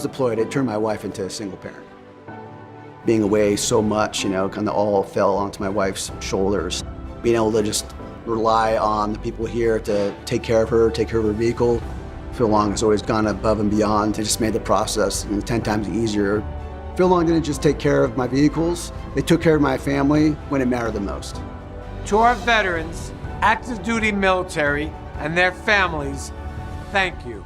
deployed, it turned my wife into a single parent. Being away so much, kind of all fell onto my wife's shoulders. Being able to just rely on the people here to take care of her vehicle. Phil Long has always gone above and beyond. It just made the process 10 times easier. Phil Long didn't just take care of my vehicles, they took care of my family when it mattered the most. To our veterans, active duty military, and their families, thank you.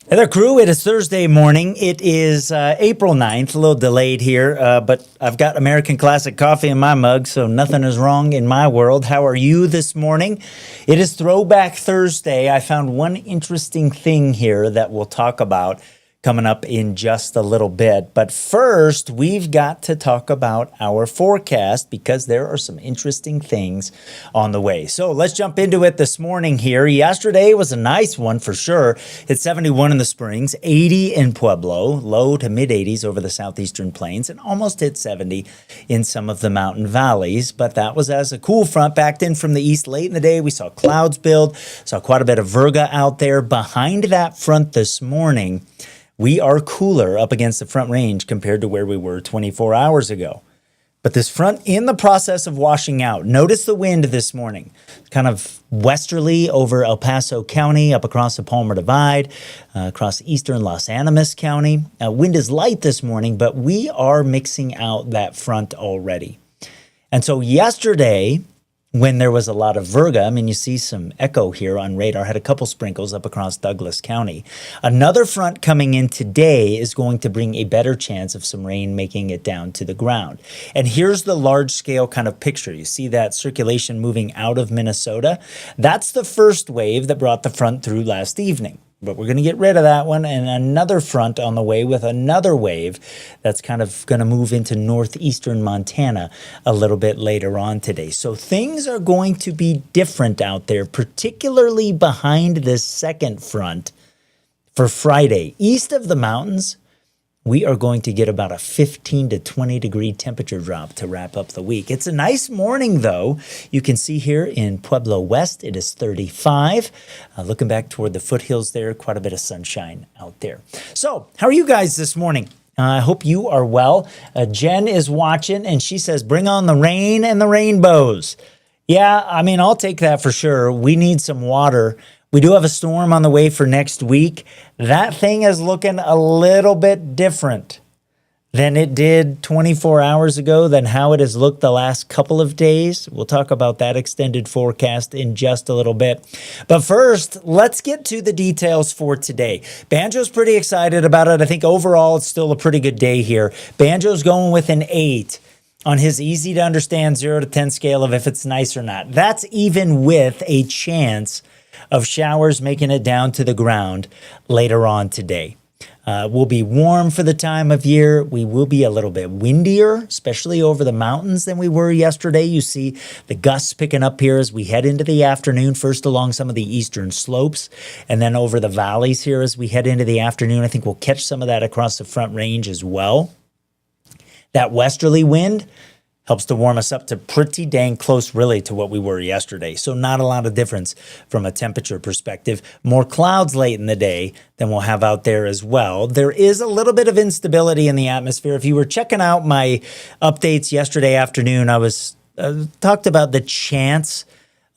Hey there, crew. It is Thursday morning. It is April 9th, a little delayed here, but I've got American Classic coffee in my mug, so nothing is wrong in my world. How are you this morning? It is Throwback Thursday. I found one interesting thing here that we'll talk about coming up in just a little bit. But first, we've got to talk about our forecast because there are some interesting things on the way. So let's jump into it this morning here. Yesterday was a nice one for sure. It's 71 in the Springs, 80 in Pueblo, low to mid 80s over the southeastern plains, and almost hit 70 in some of the mountain valleys. But that was as a cool front backed in from the east late in the day. We saw clouds build, saw quite a bit of virga out there. Behind that front this morning, we are cooler up against the front range compared to where we were 24 hours ago. But this front in the process of washing out. Notice the wind this morning, kind of westerly over El Paso County, up across the Palmer Divide, across eastern Los Animas County. Wind is light this morning, but we are mixing out that front already. And so yesterday, when there was a lot of virga, I mean, you see some echo here on radar, had a couple sprinkles up across Douglas County. Another front coming in today is going to bring a better chance of some rain making it down to the ground. And here's the large scale kind of picture. You see that circulation moving out of Minnesota? That's the first wave that brought the front through last evening. But we're going to get rid of that one, and another front on the way with another wave that's kind of going to move into northeastern Montana a little bit later on today. So things are going to be different out there, particularly behind this second front for Friday. East of the mountains, we are going to get about a 15 to 20 degree temperature drop to wrap up the week. It's a nice morning, though. You can see here in Pueblo West, it is 35. Looking back toward the foothills there, quite a bit of sunshine out there. So how are you guys this morning? I hope you are well. Jen is watching, and she says, bring on the rain and the rainbows. Yeah, I mean, I'll take that for sure. We need some water. We do have a storm on the way for next week. That thing is looking a little bit different than it did 24 hours ago, than how it has looked the last couple of days. We'll talk about that extended forecast in just a little bit. But first, let's get to the details for today. Banjo's pretty excited about it. I think overall it's still a pretty good day here. Banjo's going with an 8 on his easy to understand 0 to 10 scale of if it's nice or not. That's even with a chance of showers making it down to the ground later on today. We'll be warm for the time of year. We will be a little bit windier, especially over the mountains than we were yesterday. You see the gusts picking up here as we head into the afternoon, first along some of the eastern slopes, and then over the valleys here as we head into the afternoon. I think we'll catch some of that across the front range as well. That westerly wind helps to warm us up to pretty dang close really to what we were yesterday. So not a lot of difference from a temperature perspective. More clouds late in the day than we'll have out there as well. There is a little bit of instability in the atmosphere. If you were checking out my updates yesterday afternoon, I was talked about the chance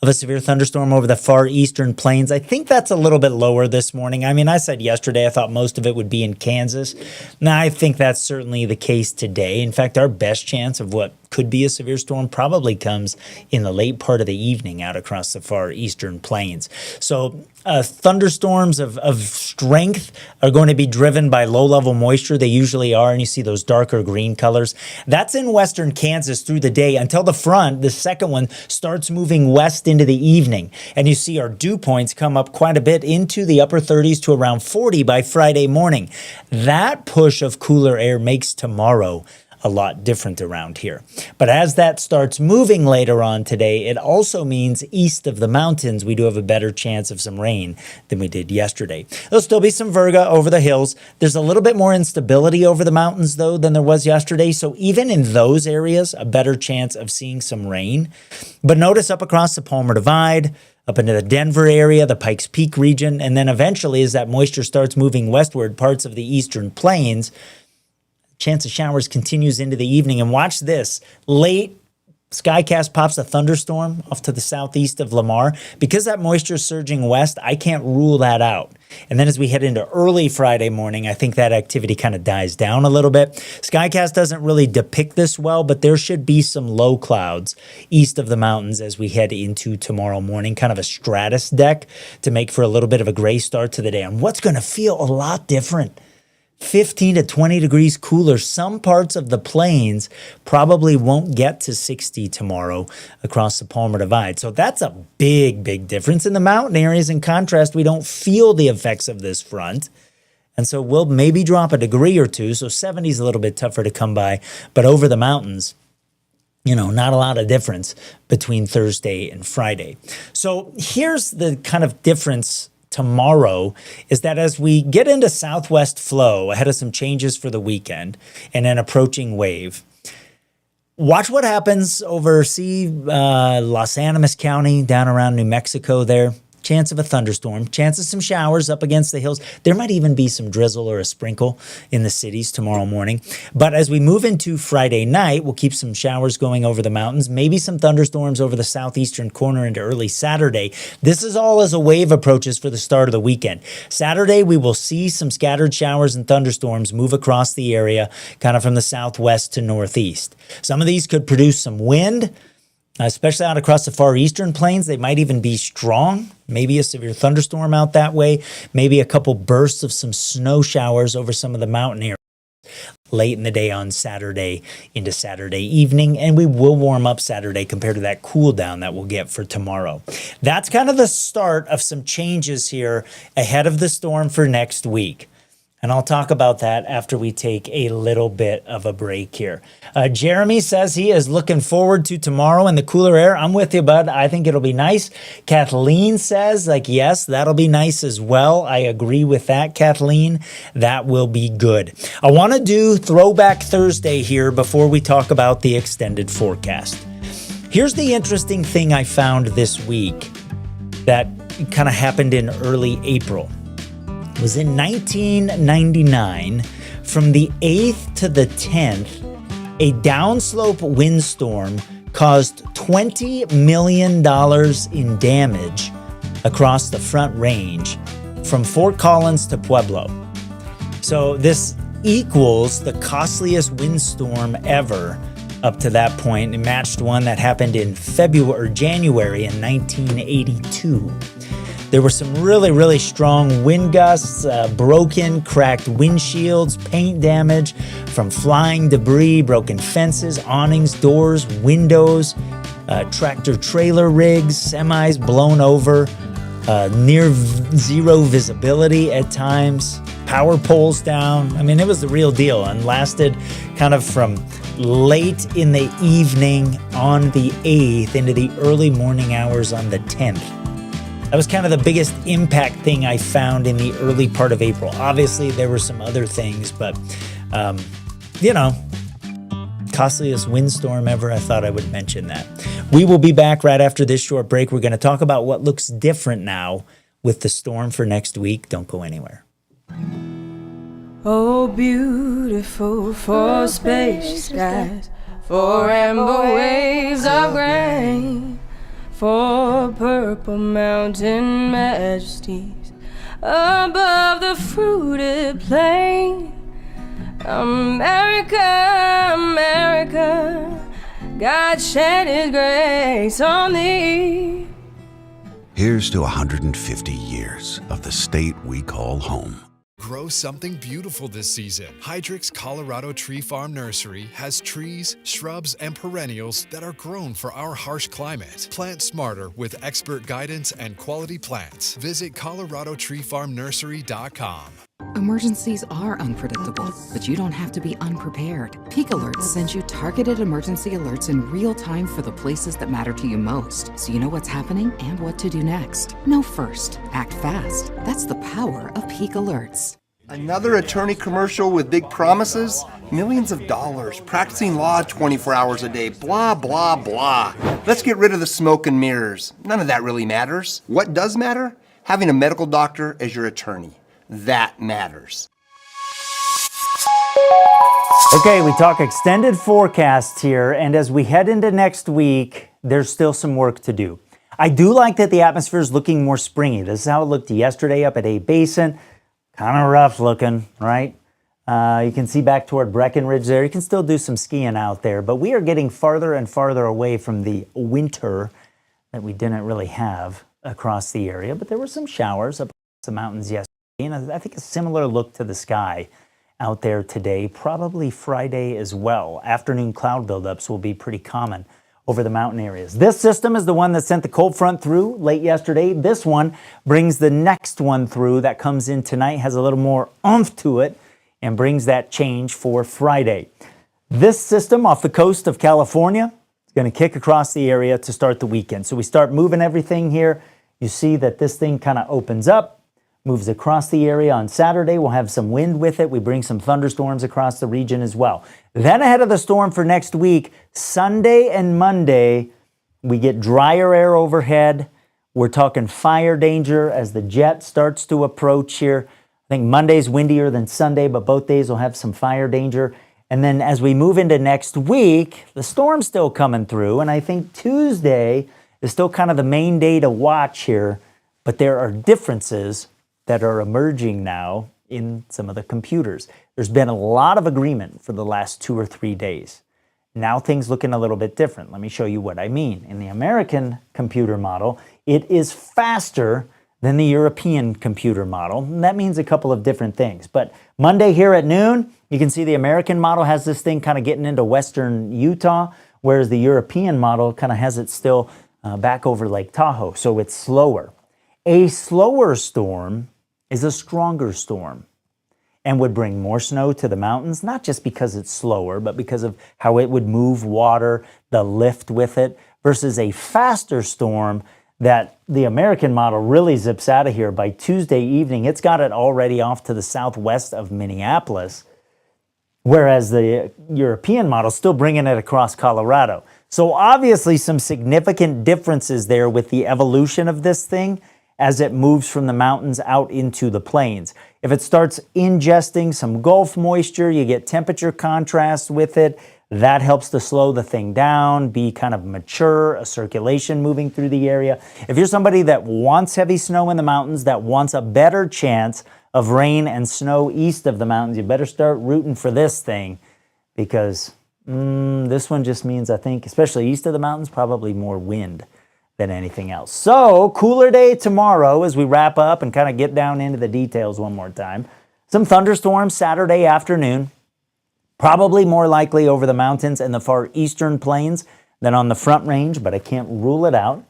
of a severe thunderstorm over the far eastern plains. I think that's a little bit lower this morning. I mean, I said yesterday I thought most of it would be in Kansas. Now, I think that's certainly the case today. In fact, our best chance of what could be a severe storm probably comes in the late part of the evening out across the far eastern plains. So thunderstorms of strength are going to be driven by low-level moisture. They usually are, and you see those darker green colors. That's in western Kansas through the day until the front, the second one, starts moving west into the evening. And you see our dew points come up quite a bit into the upper 30s to around 40 by Friday morning. That push of cooler air makes tomorrow a lot different around here. But as that starts moving later on today, it also means east of the mountains, we do have a better chance of some rain than we did yesterday. There'll still be some virga over the hills. There's a little bit more instability over the mountains, though, than there was yesterday. So even in those areas, a better chance of seeing some rain. But notice up across the Palmer Divide, up into the Denver area, the Pikes Peak region, and then eventually as that moisture starts moving westward, parts of the eastern plains, chance of showers continues into the evening. And watch this. Late Skycast pops a thunderstorm off to the southeast of Lamar. Because that moisture is surging west, I can't rule that out. And then as we head into early Friday morning, I think that activity kind of dies down a little bit. Skycast doesn't really depict this well, but there should be some low clouds east of the mountains as we head into tomorrow morning, kind of a stratus deck to make for a little bit of a gray start to the day. And what's going to feel a lot different. 15 to 20 degrees cooler. Some parts of the plains probably won't get to 60 tomorrow across the Palmer Divide. So that's a big, big difference. In the mountain areas, in contrast, we don't feel the effects of this front. And so we'll maybe drop a degree or two. So 70 is a little bit tougher to come by. But over the mountains, not a lot of difference between Thursday and Friday. So here's the kind of difference tomorrow is that as we get into southwest flow ahead of some changes for the weekend and an approaching wave, watch what happens over, Los Animas County down around New Mexico there. Chance of a thunderstorm, chance of some showers up against the hills. There might even be some drizzle or a sprinkle in the cities tomorrow morning. But as we move into Friday night, we'll keep some showers going over the mountains, maybe some thunderstorms over the southeastern corner into early Saturday. This is all as a wave approaches for the start of the weekend. Saturday, we will see some scattered showers and thunderstorms move across the area, kind of from the southwest to northeast. Some of these could produce some wind, especially out across the far eastern plains. They might even be strong, maybe a severe thunderstorm out that way, maybe a couple bursts of some snow showers over some of the mountain areas late in the day on Saturday into Saturday evening, and we will warm up Saturday compared to that cool down that we'll get for tomorrow. That's kind of the start of some changes here ahead of the storm for next week. And I'll talk about that after we take a little bit of a break here. Jeremy says he is looking forward to tomorrow in the cooler air. I'm with you, bud. I think it'll be nice. Kathleen says, yes, that'll be nice as well. I agree with that, Kathleen. That will be good. I want to do Throwback Thursday here before we talk about the extended forecast. Here's the interesting thing I found this week that kind of happened in early April. It was in 1999, from the 8th to the 10th, a downslope windstorm caused $20 million in damage across the Front Range from Fort Collins to Pueblo. So this equals the costliest windstorm ever up to that point. It matched one that happened in January in 1982. There were some really, really strong wind gusts, broken, cracked windshields, paint damage from flying debris, broken fences, awnings, doors, windows, tractor-trailer rigs, semis blown over, near zero visibility at times, power poles down. I mean, it was the real deal and lasted kind of from late in the evening on the 8th into the early morning hours on the 10th. That was kind of the biggest impact thing I found in the early part of April. Obviously, there were some other things, but, costliest windstorm ever. I thought I would mention that. We will be back right after this short break. We're going to talk about what looks different now with the storm for next week. Don't go anywhere. Oh, beautiful for spacious skies, for amber waves of grain, for purple mountain majesties above the fruited plain. America, America, God shed His grace on thee. Here's to 150 years of the state we call home. Grow something beautiful this season. Hydrix Colorado Tree Farm Nursery has trees, shrubs, and perennials that are grown for our harsh climate. Plant smarter with expert guidance and quality plants. Visit coloradotreefarmnursery.com. Emergencies are unpredictable, but you don't have to be unprepared. Peak Alerts sends you targeted emergency alerts in real time for the places that matter to you most, so you know what's happening and what to do next. Know first, act fast. That's the power of Peak Alerts. Another attorney commercial with big promises? Millions of dollars, practicing law 24 hours a day, blah, blah, blah. Let's get rid of the smoke and mirrors. None of that really matters. What does matter? Having a medical doctor as your attorney. That matters. Okay, we talk extended forecasts here, and as we head into next week, there's still some work to do. I do like that the atmosphere is looking more springy. This is how it looked yesterday up at A Basin. Kind of rough looking, right? You can see back toward Breckenridge there. You can still do some skiing out there, but we are getting farther and farther away from the winter that we didn't really have across the area. But there were some showers up the mountains yesterday, and I think a similar look to the sky out there today, probably Friday as well. Afternoon cloud buildups will be pretty common over the mountain areas. This system is the one that sent the cold front through late yesterday. This one brings the next one through that comes in tonight, has a little more oomph to it, and brings that change for Friday. This system off the coast of California is going to kick across the area to start the weekend. So we start moving everything here. You see that this thing kind of opens up, moves across the area on Saturday. We'll have some wind with it. We bring some thunderstorms across the region as well. Then ahead of the storm for next week, Sunday and Monday, we get drier air overhead. We're talking fire danger as the jet starts to approach here. I think Monday's windier than Sunday, but both days will have some fire danger. And then as we move into next week, the storm's still coming through. And I think Tuesday is still kind of the main day to watch here. But there are differences that are emerging now in some of the computers. There's been a lot of agreement for the last 2 or 3 days. Now things looking a little bit different. Let me show you what I mean. In the American computer model, it is faster than the European computer model. And that means a couple of different things. But Monday here at noon, you can see the American model has this thing kind of getting into western Utah, whereas the European model kind of has it still back over Lake Tahoe. So it's slower. A slower storm is a stronger storm and would bring more snow to the mountains, not just because it's slower, but because of how it would move water, the lift with it, versus a faster storm that the American model really zips out of here. By Tuesday evening, it's got it already off to the southwest of Minneapolis, whereas the European model is still bringing it across Colorado. So obviously some significant differences there with the evolution of this thing as it moves from the mountains out into the plains. If it starts ingesting some Gulf moisture, you get temperature contrast with it. That helps to slow the thing down, be kind of mature, a circulation moving through the area. If you're somebody that wants heavy snow in the mountains, that wants a better chance of rain and snow east of the mountains, you better start rooting for this thing, because this one just means, I think, especially east of the mountains, probably more wind than anything else. So, cooler day tomorrow as we wrap up and kind of get down into the details one more time. Some thunderstorms Saturday afternoon, probably more likely over the mountains and the far eastern plains than on the Front Range, but I can't rule it out.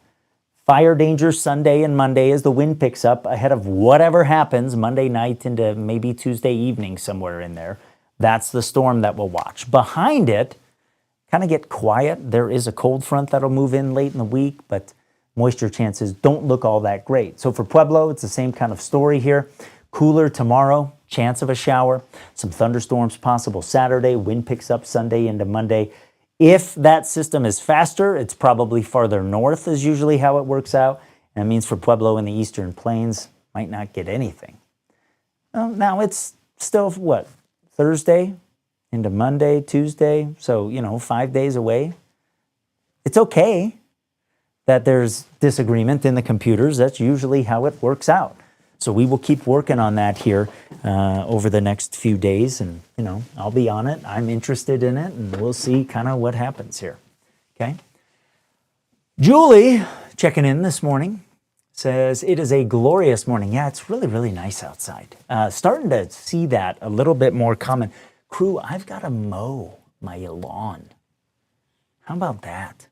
Fire danger Sunday and Monday as the wind picks up ahead of whatever happens Monday night into maybe Tuesday evening, somewhere in there. That's the storm that we'll watch. Behind it, kind of get quiet. There is a cold front that'll move in late in the week, but moisture chances don't look all that great. So for Pueblo, it's the same kind of story here. Cooler tomorrow, chance of a shower, some thunderstorms possible Saturday, wind picks up Sunday into Monday. If that system is faster, it's probably farther north is usually how it works out. And that means for Pueblo in the eastern plains, might not get anything. Now it's still, what, Thursday into Monday, Tuesday, so, 5 days away. It's okay that there's disagreement in the computers. That's usually how it works out. So we will keep working on that here over the next few days. And, I'll be on it. I'm interested in it. And we'll see kind of what happens here. Okay. Julie, checking in this morning, says, it is a glorious morning. Yeah, it's really, really nice outside. Starting to see that a little bit more common. Crew, I've got to mow my lawn. How about that?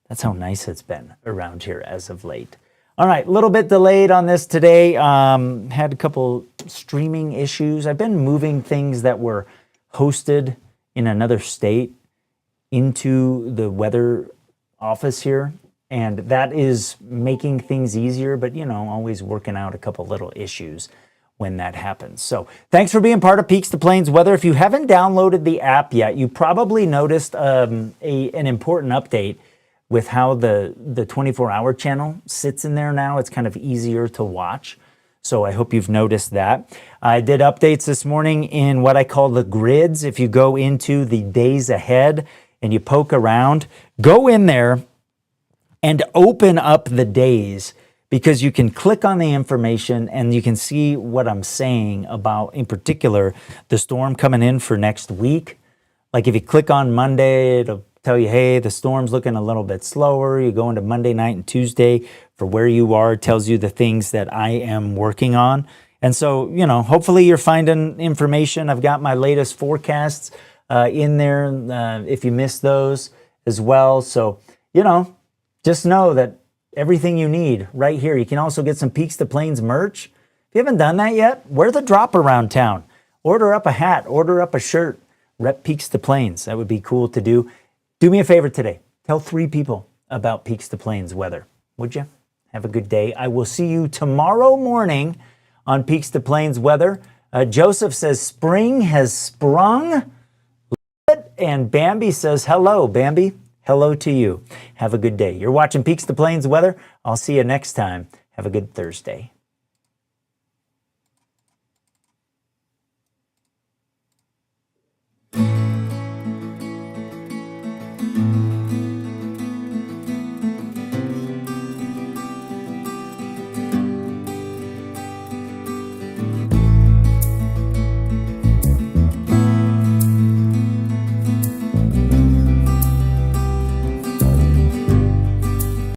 That's how nice it's been around here as of late. All right, a little bit delayed on this today. Had a couple streaming issues. I've been moving things that were hosted in another state into the weather office here, and that is making things easier, but always working out a couple little issues when that happens. So thanks for being part of Peaks to Plains Weather. If you haven't downloaded the app yet, you probably noticed an important update with how the 24-hour channel sits in there now. It's kind of easier to watch. So I hope you've noticed that. I did updates this morning in what I call the grids. If you go into the days ahead and you poke around, go in there and open up the days, because you can click on the information and you can see what I'm saying about, in particular, the storm coming in for next week. Like if you click on Monday, it'll tell you, hey, the storm's looking a little bit slower. You go into Monday night and Tuesday for where you are. It tells you the things that I am working on. And so, hopefully you're finding information. I've got my latest forecasts in there if you missed those as well. So, just know that everything you need right here. You can also get some Peaks to Plains merch. If you haven't done that yet, wear the drop around town. Order up a hat, order up a shirt, rep Peaks to Plains. That would be cool to do. Do me a favor today. Tell 3 people about Peaks to Plains weather, would you? Have a good day. I will see you tomorrow morning on Peaks to Plains weather. Joseph says spring has sprung. And Bambi says hello. Bambi, hello to you. Have a good day. You're watching Peaks to Plains weather. I'll see you next time. Have a good Thursday.